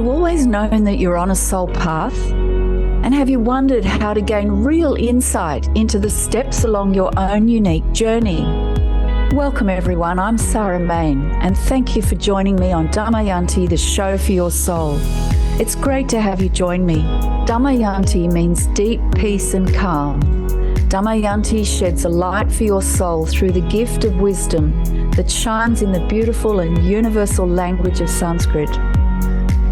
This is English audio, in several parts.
you always known that you're on a soul path? And have you wondered how to gain real insight into the steps along your own unique journey? Welcome everyone, I'm Sarah Main, and thank you for joining me on Damayanti, the show for your soul. It's great to have you join me. Damayanti means deep peace and calm. Damayanti sheds a light for your soul through the gift of wisdom that shines in the beautiful and universal language of Sanskrit.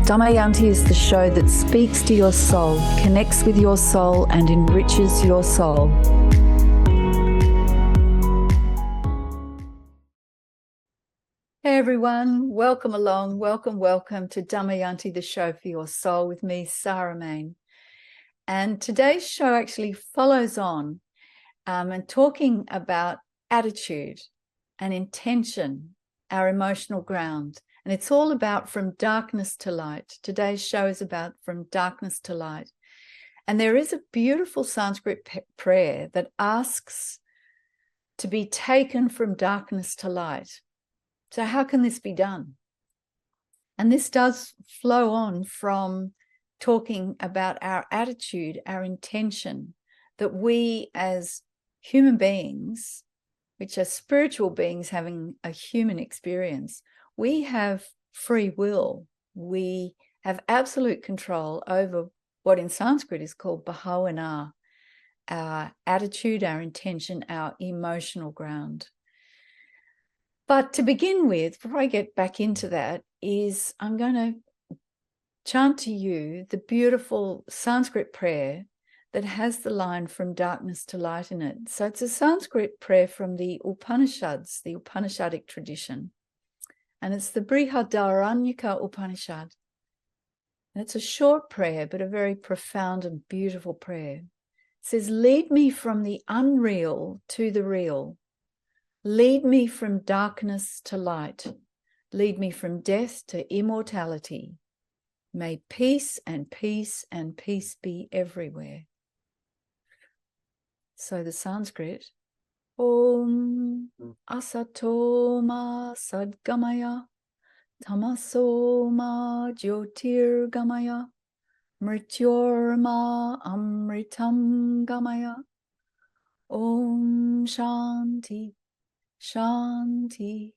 Damayanti is the show that speaks to your soul, connects with your soul, and enriches your soul. Hey everyone, welcome along, welcome to Damayanti, the show for your soul with me, Sarah Main. And today's show actually follows on and talking about attitude and intention, our emotional ground. And it's all about from darkness to light. Today's show is about from darkness to light. And there is a beautiful Sanskrit prayer that asks to be taken from darkness to light. So how can this be done? And this does flow on from talking about our attitude, our intention, that we as human beings, which are spiritual beings having a human experience, we have free will. We have absolute control over what in Sanskrit is called bhavana, our attitude, our intention, our emotional ground. But to begin with, before I get back into that, is I'm going to chant to you the beautiful Sanskrit prayer that has the line from darkness to light in it. So it's a Sanskrit prayer from the Upanishads, the Upanishadic tradition. And it's the Brihadaranyaka Upanishad. And it's a short prayer, but a very profound and beautiful prayer. It says, lead me from the unreal to the real. Lead me from darkness to light. Lead me from death to immortality. May peace and peace and peace be everywhere. So the Sanskrit, Om Asato Ma Sadgamaya Tamaso Ma Jyotirgamaya Mrityorma Amritam Gamaya. Om Shanti Shanti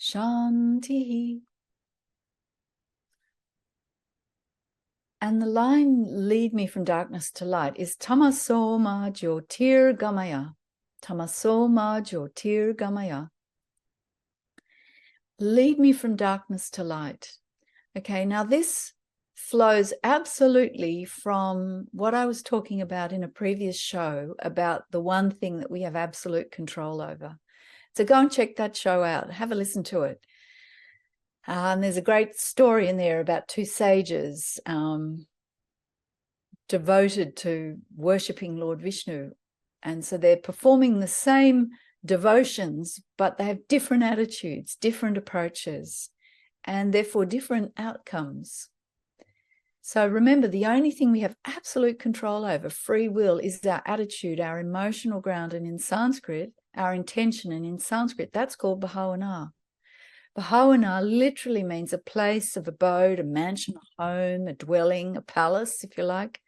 Shanti. And the line lead me from darkness to light is Tamaso Ma Jyotirgamaya. Tamaso Ma Jyotirgamaya. Lead me from darkness to light. Okay, now this flows absolutely from what I was talking about in a previous show about the one thing that we have absolute control over. So go and check that show out. Have a listen to it. And there's a great story in there about two sages devoted to worshipping Lord Vishnu. And so they're performing the same devotions, but they have different attitudes, different approaches, and therefore different outcomes. So remember, the only thing we have absolute control over, free will, is our attitude, our emotional ground, and in Sanskrit, our intention, and in Sanskrit, that's called bhavana. Bhavana literally means a place of abode, a mansion, a home, a dwelling, a palace, if you like.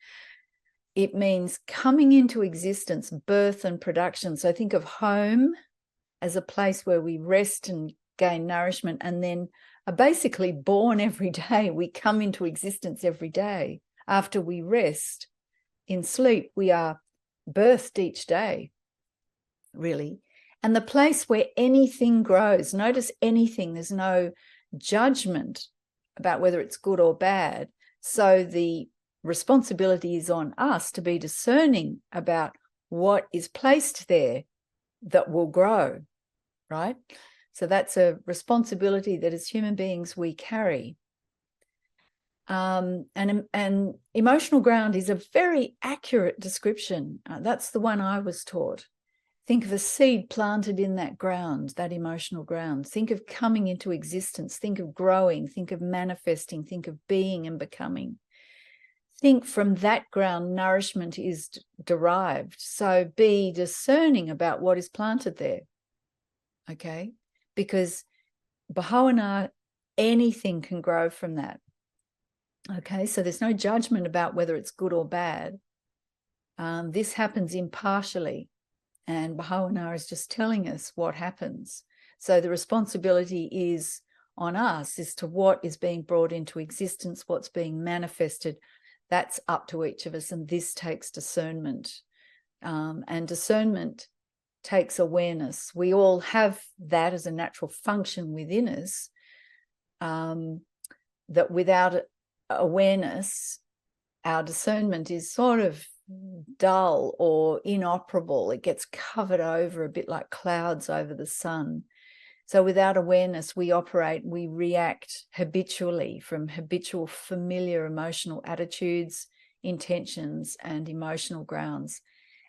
It means coming into existence, birth and production. So think of home as a place where we rest and gain nourishment, and then are basically born every day. We come into existence every day. After we rest in sleep, we are birthed each day, really. And the place where anything grows, notice anything, there's no judgment about whether it's good or bad. So the responsibility is on us to be discerning about what is placed there that will grow, right? So that's a responsibility that as human beings we carry. And emotional ground is a very accurate description. That's the one I was taught. Think of a seed planted in that ground, that emotional ground. Think of coming into existence. Think of growing. Think of manifesting. Think of being and becoming. Think from that ground nourishment is derived. So be discerning about what is planted there, okay? Because bhavana, anything can grow from that. Okay, so there's no judgment about whether it's good or bad. This happens impartially, and Bhāvanā is just telling us what happens. So the responsibility is on us as to what is being brought into existence, what's being manifested. That's up to each of us, and this takes discernment. And discernment takes awareness. We all have that as a natural function within us, that without awareness, our discernment is sort of dull or inoperable. It gets covered over a bit like clouds over the sun. So without awareness, we react habitually from habitual, familiar emotional attitudes, intentions, and emotional grounds.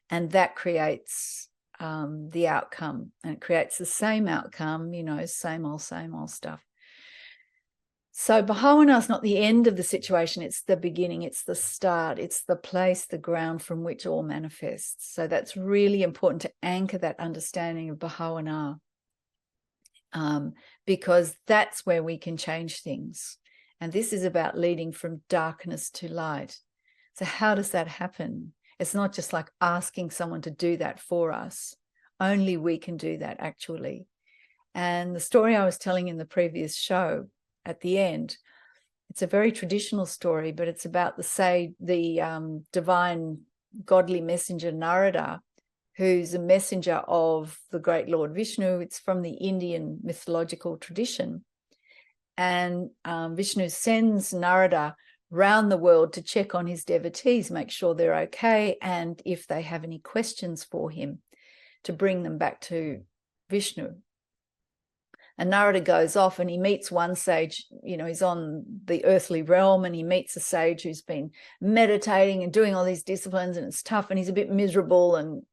And that creates the outcome, and it creates the same outcome, same old stuff. So Bhāvanā is not the end of the situation, it's the beginning, it's the start, it's the place, the ground from which all manifests. So that's really important to anchor that understanding of Bhāvanā, because that's where we can change things. And this is about leading from darkness to light. So how does that happen? It's not just like asking someone to do that for us. Only we can do that, actually. And the story I was telling in the previous show at the end, it's a very traditional story, but it's about the divine godly messenger Narada, who's a messenger of the great Lord Vishnu. It's from the Indian mythological tradition. And Vishnu sends Narada round the world to check on his devotees, make sure they're okay, and if they have any questions for him, to bring them back to Vishnu. And Narada goes off and he meets one sage, he's on the earthly realm, and he meets a sage who's been meditating and doing all these disciplines, and it's tough, and he's a bit miserable and,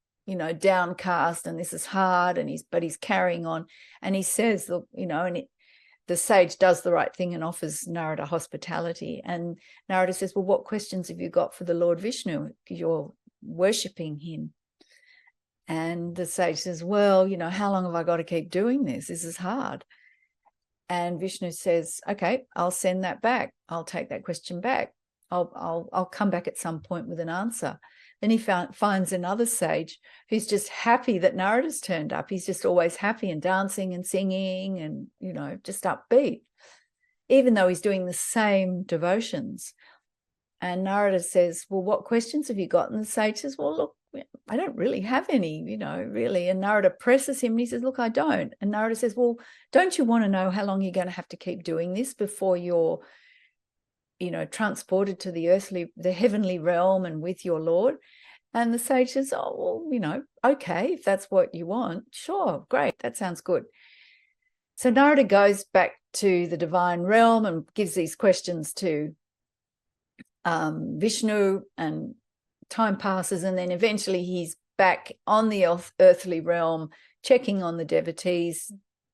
downcast, and this is hard, and he's carrying on. And he says, look, the sage does the right thing and offers Narada hospitality. And Narada says, well, what questions have you got for the Lord Vishnu? You're worshipping him. And the sage says, well, how long have I got to keep doing this? This is hard. And Vishnu says, okay, I'll send that back. I'll take that question back. I'll come back at some point with an answer. Then he finds another sage who's just happy that Narada's turned up. He's just always happy and dancing and singing and, just upbeat, even though he's doing the same devotions. And Narada says, well, what questions have you got? And the sage says, well, look, I don't really have any, really. And Narada presses him and he says, look, I don't. And Narada says, well, don't you want to know how long you're going to have to keep doing this before you're, transported to the heavenly realm and with your Lord? And the sage says, oh, well, okay, if that's what you want, sure, great, that sounds good. So Narada goes back to the divine realm and gives these questions to Vishnu, and time passes, and then eventually he's back on the earthly realm checking on the devotees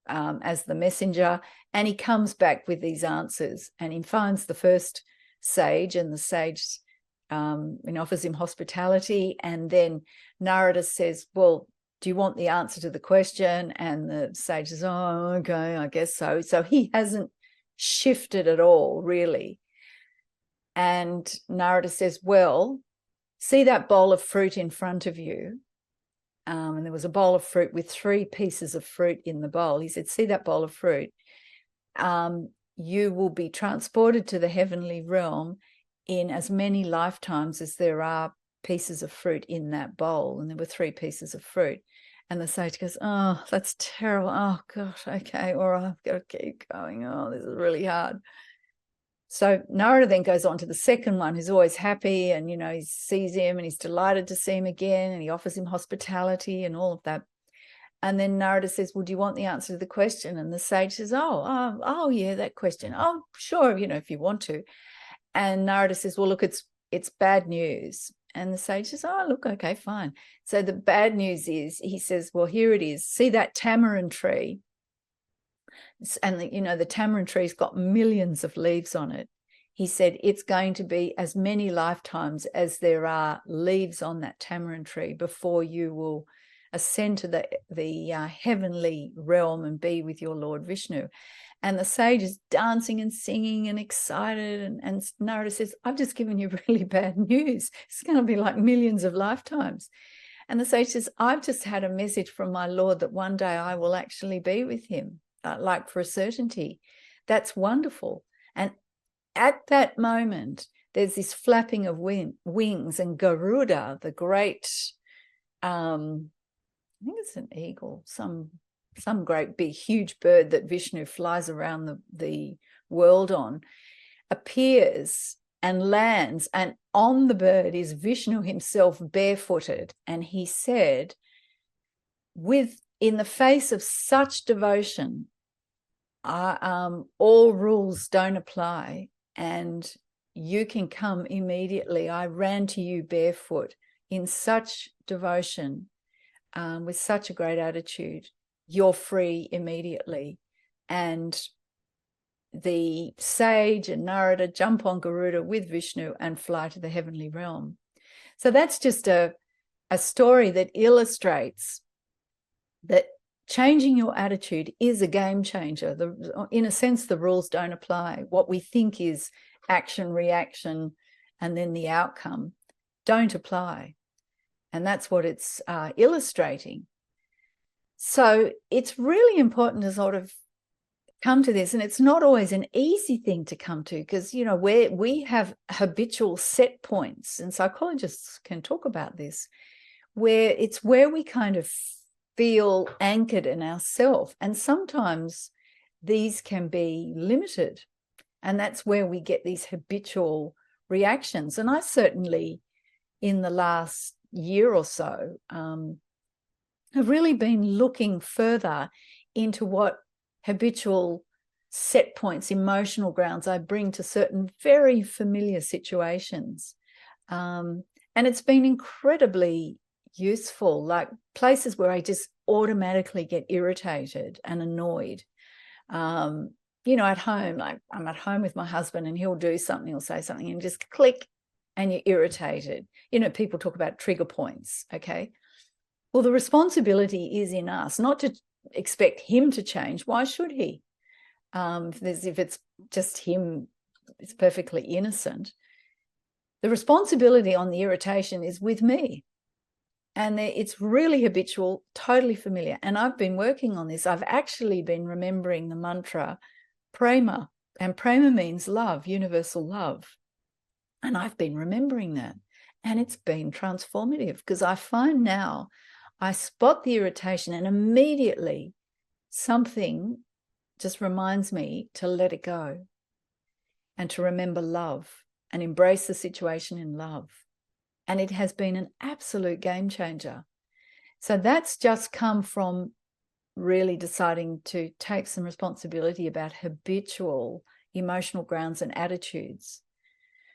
as the messenger, and he comes back with these answers, and he finds the first sage, and the sage offers him hospitality. And then Narada says, well, do you want the answer to the question? And the sage says, oh, okay, I guess so. So he hasn't shifted at all, really. And Narada says, well, see that bowl of fruit in front of you? And there was a bowl of fruit with 3 pieces of fruit in the bowl. He said, see that bowl of fruit? You will be transported to the heavenly realm in as many lifetimes as there are pieces of fruit in that bowl. And there were 3 pieces of fruit. And the sage goes, oh, that's terrible. Oh, gosh, okay, all right, I've got to keep going. Oh, this is really hard. So Narada then goes on to the second one, who's always happy, and, he sees him and he's delighted to see him again, and he offers him hospitality and all of that. And then Narada says, well, do you want the answer to the question? And the sage says, oh, yeah, that question. Oh, sure, if you want to. And Narada says, well, look, it's bad news. And the sage says, oh, look, okay, fine. So the bad news is, he says, well, here it is. See that tamarind tree? And the tamarind tree's got millions of leaves on it. He said, it's going to be as many lifetimes as there are leaves on that tamarind tree before you will ascend to the heavenly realm and be with your Lord Vishnu. And the sage is dancing and singing and excited. And Narada says, I've just given you really bad news. It's going to be like millions of lifetimes. And the sage says, I've just had a message from my Lord that one day I will actually be with him, like for a certainty. That's wonderful. And at that moment, there's this flapping of wings, and Garuda, the great, I think it's an eagle, some great big huge bird that Vishnu flies around the world on, appears and lands, and on the bird is Vishnu himself barefooted. And he said, in the face of such devotion, all rules don't apply, and you can come immediately. I ran to you barefoot in such devotion, with such a great attitude. You're free immediately. And the sage and Narada jump on Garuda with Vishnu and fly to the heavenly realm. So that's just a story that illustrates that changing your attitude is a game changer. In a sense, the rules don't apply. What we think is action, reaction, and then the outcome don't apply. And that's what it's illustrating. So it's really important to sort of come to this, and it's not always an easy thing to come to, because we have habitual set points, and psychologists can talk about this, where we kind of feel anchored in ourselves, and sometimes these can be limited, and that's where we get these habitual reactions. And I certainly, in the last year or so, have really been looking further into what habitual set points, emotional grounds I bring to certain very familiar situations. And it's been incredibly useful, like places where I just automatically get irritated and annoyed. At home, like I'm at home with my husband and he'll do something or say something and just click and you're irritated. People talk about trigger points, okay? Well, the responsibility is in us, not to expect him to change. Why should he? If it's just him, it's perfectly innocent. The responsibility on the irritation is with me. And it's really habitual, totally familiar. And I've been working on this. I've actually been remembering the mantra prema. And prema means love, universal love. And I've been remembering that. And it's been transformative, because I find now I spot the irritation and immediately something just reminds me to let it go and to remember love and embrace the situation in love. And it has been an absolute game changer. So that's just come from really deciding to take some responsibility about habitual emotional grounds and attitudes.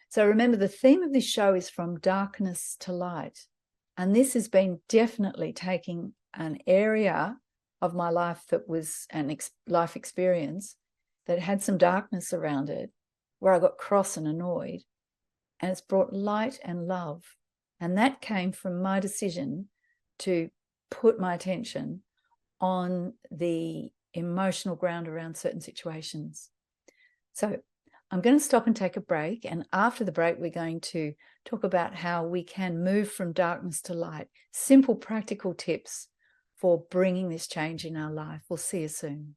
So remember, the theme of this show is from darkness to light. And this has been definitely taking an area of my life that was life experience that had some darkness around it, where I got cross and annoyed. And it's brought light and love. And that came from my decision to put my attention on the emotional ground around certain situations. So I'm going to stop and take a break. And after the break, we're going to talk about how we can move from darkness to light. Simple, practical tips for bringing this change in our life. We'll see you soon.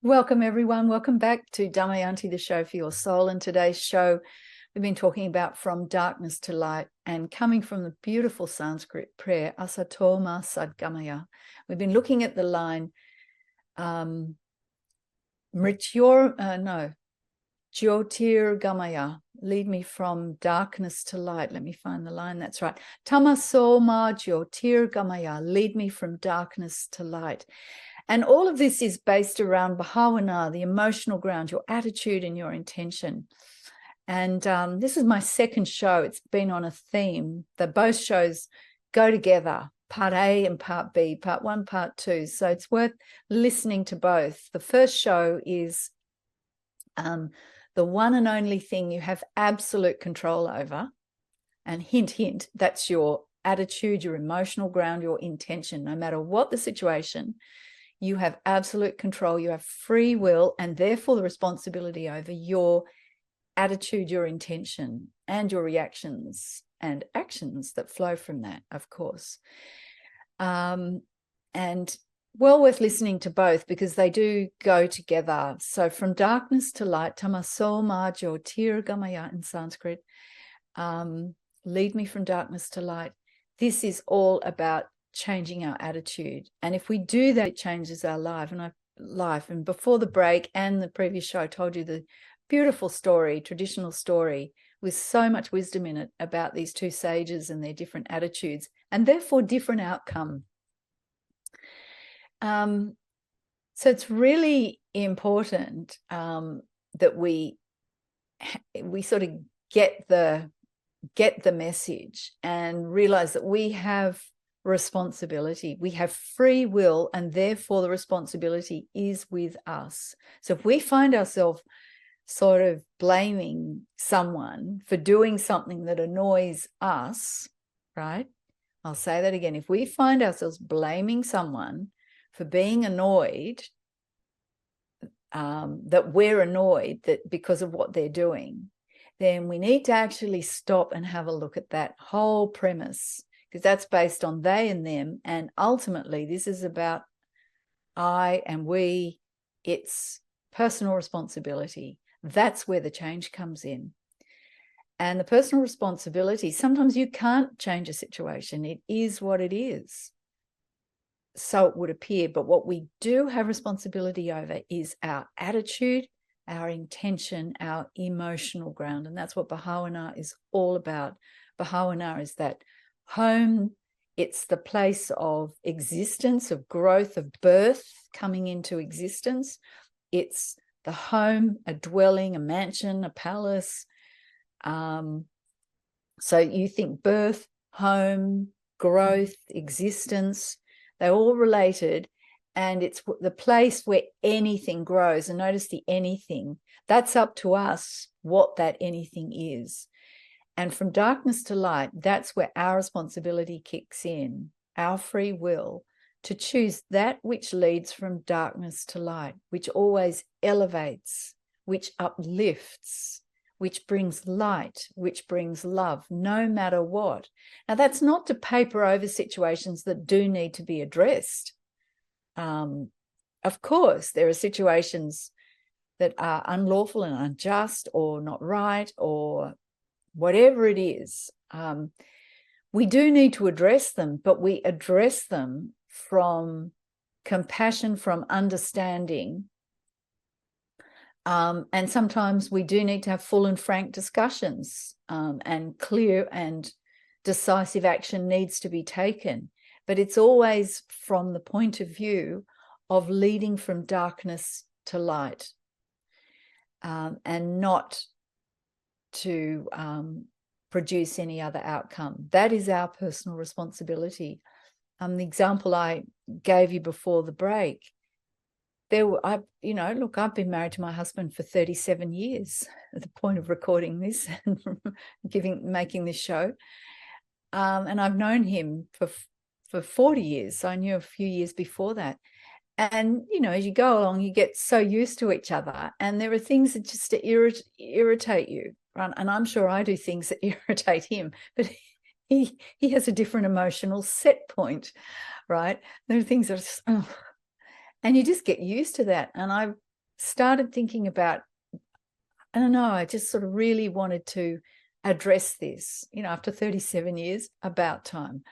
Welcome, everyone. Welcome back to Damayanti, the show for your soul. And today's show, we've been talking about from darkness to light, and coming from the beautiful Sanskrit prayer, Asato Ma Sadgamaya. We've been looking at the line, Jyotir Gamaya, lead me from darkness to light. Let me find the line. That's right. Tamaso Ma Jyotir Gamaya, lead me from darkness to light. And all of this is based around bhavana, the emotional ground, your attitude and your intention. And this is my second show. It's been on a theme. Both shows go together, part A and part B, part 1, part 2. So it's worth listening to both. The first show is the the one and only thing you have absolute control over, and hint, hint, that's your attitude, your emotional ground, your intention. No matter what the situation, you have absolute control, you have free will, and therefore the responsibility over your attitude, your intention, and your reactions and actions that flow from that, of course. And well worth listening to both, because they do go together. So from darkness to light, tamaso ma jyotirgamaya in Sanskrit, lead me from darkness to light. This is all about changing our attitude. And if we do that, it changes our life. And before the break and the previous show, I told you the beautiful story, traditional story, with so much wisdom in it about these two sages and their different attitudes, and therefore different outcome. So it's really important that we sort of get the message and realize that we have responsibility. We have free will, and therefore the responsibility is with us. So if we find ourselves sort of blaming someone for doing something that annoys us, right? I'll say that again. If we find ourselves blaming someone for being annoyed, that we're annoyed that because of what they're doing, then we need to actually stop and have a look at that whole premise, because that's based on they and them. And ultimately, this is about I and we. It's personal responsibility. That's where the change comes in. And the personal responsibility, sometimes you can't change a situation. It is what it is. So it would appear. But what we do have responsibility over is our attitude, our intention, our emotional ground. And that's what Bhavana is all about. Bhavana is that home. It's the place of existence, of growth, of birth coming into existence. It's the home, a dwelling, a mansion, a palace. So you think birth, home, growth, existence, they're all related. And it's the place where anything grows. And notice the anything. That's up to us what that anything is. And from darkness to light, that's where our responsibility kicks in, our free will to choose that which leads from darkness to light, which always elevates, which uplifts, which brings light, which brings love, no matter what. Now, that's not to paper over situations that do need to be addressed. Of course, there are situations that are unlawful and unjust or not right or whatever it is. We do need to address them, but we address them from compassion, from understanding. And sometimes we do need to have full and frank discussions, and clear and decisive action needs to be taken. But it's always from the point of view of leading from darkness to light, and not to produce any other outcome. That is our personal responsibility. The example I gave you before the break, I've been married to my husband for 37 years at the point of recording this and making this show. And I've known him for 40 years. So I knew a few years before that. And, as you go along, you get so used to each other, and there are things that just irritate you. Right? And I'm sure I do things that irritate him, but he has a different emotional set point, right? There are things that are just, and you just get used to that. And I started thinking about, I don't know, I just sort of really wanted to address this, after 37 years, about time.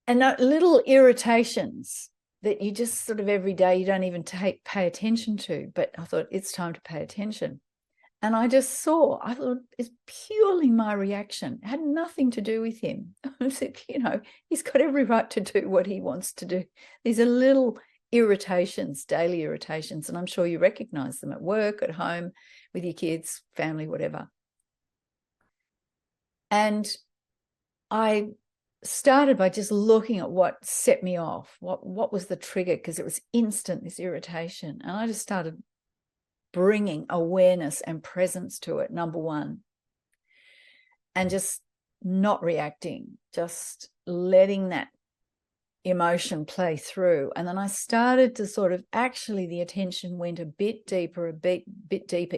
And little irritations that you just sort of every day, you don't even pay attention to, but I thought it's time to pay attention. And I thought it's purely my reaction. It had nothing to do with him. I said, he's got every right to do what he wants to do. These are little irritations, daily irritations, and I'm sure you recognize them at work, at home, with your kids, family, whatever. And I started by just looking at what set me off, what was the trigger, because it was instant, this irritation. And I just started bringing awareness and presence to it, number one. And just not reacting, just letting that emotion play through. And then I started to sort of, actually the attention went a bit deeper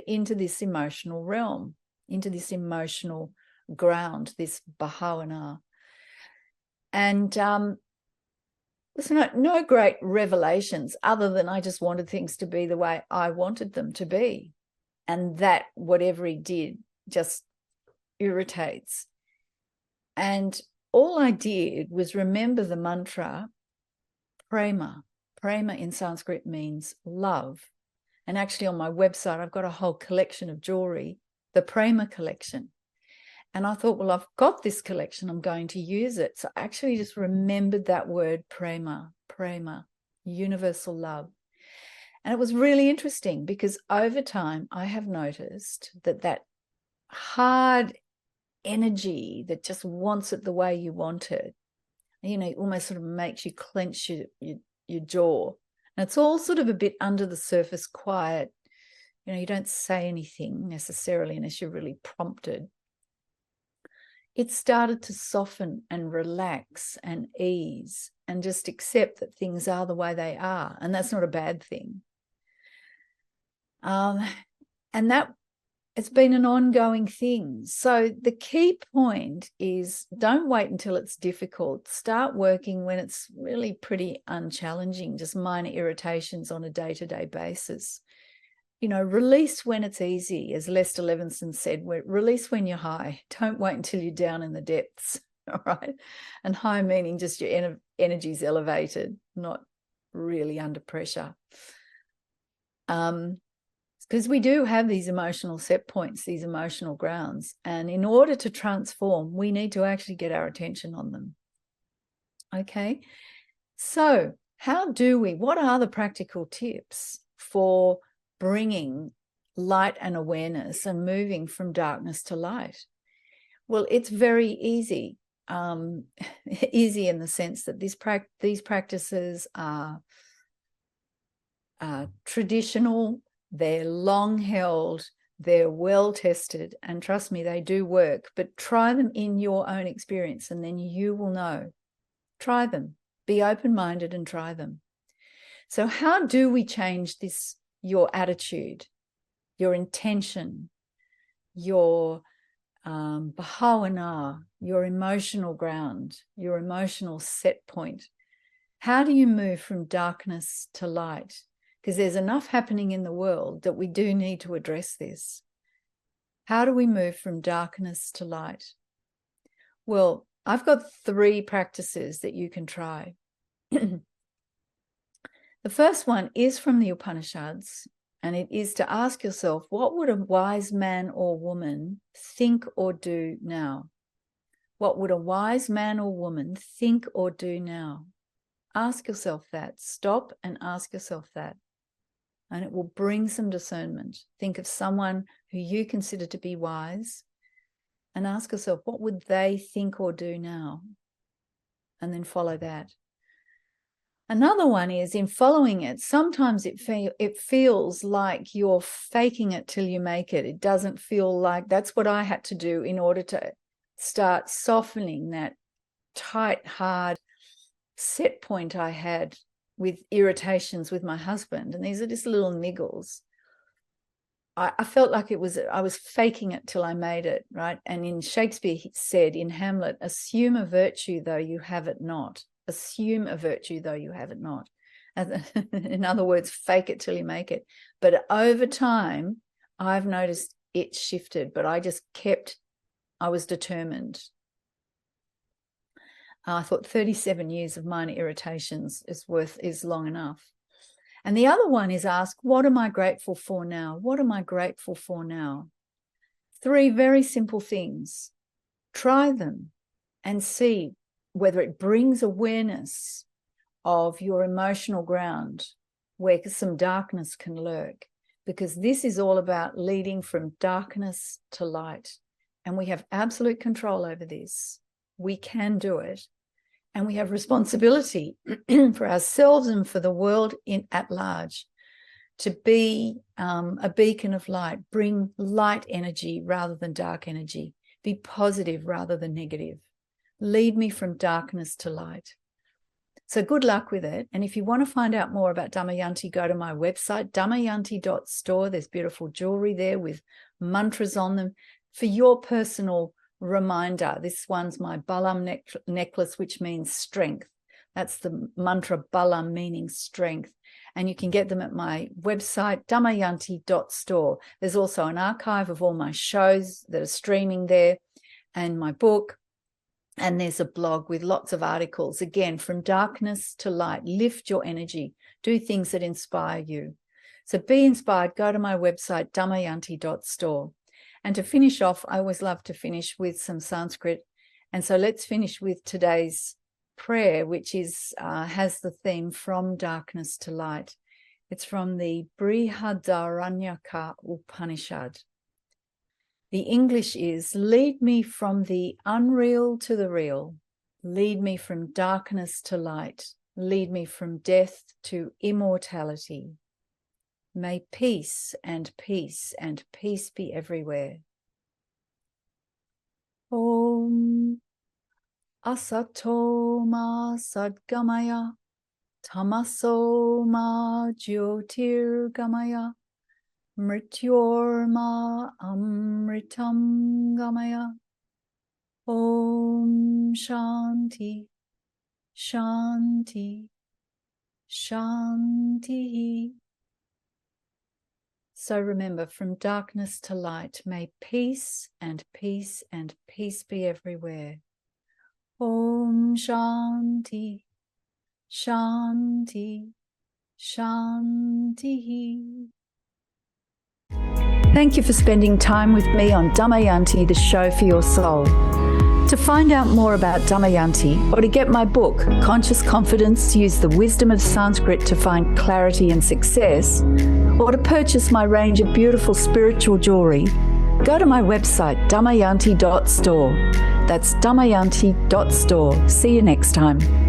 into this emotional realm, into this emotional ground, this bhavana. And there's no great revelations other than I just wanted things to be the way I wanted them to be. And that whatever he did just irritates. And all I did was remember the mantra, prema. Prema in Sanskrit means love. And actually on my website, I've got a whole collection of jewelry, the Prema collection. And I thought, well, I've got this collection, I'm going to use it. So I actually just remembered that word, prema, universal love. And it was really interesting because over time, I have noticed that hard energy that just wants it the way you want it, it almost sort of makes you clench your jaw. And it's all sort of a bit under the surface, quiet. You don't say anything necessarily unless you're really prompted. It started to soften and relax and ease and just accept that things are the way they are. And that's not a bad thing. And that it's been an ongoing thing. So the key point is don't wait until it's difficult. Start working when it's really pretty unchallenging, just minor irritations on a day-to-day basis. Release when it's easy, as Lester Levinson said, release when you're high. Don't wait until you're down in the depths, all right? And high meaning just your energy's elevated, not really under pressure. Because we do have these emotional set points, these emotional grounds. And in order to transform, we need to actually get our attention on them. Okay, so what are the practical tips for bringing light and awareness and moving from darkness to light? Well, it's very easy. Easy in the sense that these practices are traditional, they're long held, they're well tested, and trust me, they do work. But try them in your own experience and then you will know. Try them. Be open-minded and try them. So how do we change this? Your attitude, your intention, your bhavana, your emotional ground, your emotional set point. How do you move from darkness to light? Because there's enough happening in the world that we do need to address this. How do we move from darkness to light? Well, I've got 3 practices that you can try. The first one is from the Upanishads, and it is to ask yourself, what would a wise man or woman think or do now? What would a wise man or woman think or do now? Ask yourself that. Stop and ask yourself that. And it will bring some discernment. Think of someone who you consider to be wise and ask yourself, what would they think or do now? And then follow that. Another one is, in following it, sometimes it feels like you're faking it till you make it. It doesn't feel like, that's what I had to do in order to start softening that tight, hard set point I had with irritations with my husband. And these are just little niggles. I felt like I was faking it till I made it, right? And in Shakespeare, he said in Hamlet, assume a virtue though you have it not. Assume a virtue though you have it not. In other words, fake it till you make it. But over time, I've noticed it shifted, but I was determined. I thought 37 years of minor irritations is long enough. And the other one is ask, what am I grateful for now? What am I grateful for now? 3 very simple things. Try them and see whether it brings awareness of your emotional ground where some darkness can lurk, because this is all about leading from darkness to light. And we have absolute control over this. We can do it. And we have responsibility for ourselves and for the world at large to be a beacon of light, bring light energy rather than dark energy, be positive rather than negative, lead me from darkness to light. So good luck with it. And if you want to find out more about Damayanti, go to my website, damayanti.store. There's beautiful jewelry there with mantras on them for your personal reminder. This one's my Balam necklace, which means strength. That's the mantra Balam, meaning strength. And you can get them at my website, damayanti.store. There's also an archive of all my shows that are streaming there and my book. And there's a blog with lots of articles, again, from darkness to light. Lift your energy. Do things that inspire you. So be inspired. Go to my website, damayanti.store. And to finish off, I always love to finish with some Sanskrit. And so let's finish with today's prayer, which is has the theme from darkness to light. It's from the Brihadaranyaka Upanishad. The English is, lead me from the unreal to the real, lead me from darkness to light, lead me from death to immortality. May peace and peace and peace be everywhere. Om Asato Ma Sadgamaya Tamaso Ma Jyotirgamaya Mrityorma Amritam Gamaya. Om Shanti Shanti Shanti. So remember, from darkness to light, may peace and peace and peace be everywhere. Om Shanti Shanti Shanti. Thank you for spending time with me on Damayanti, the show for your soul. To find out more about Damayanti, or to get my book, Conscious Confidence, Use the Wisdom of Sanskrit to Find Clarity and Success, or to purchase my range of beautiful spiritual jewelry, go to my website, damayanti.store. That's damayanti.store. See you next time.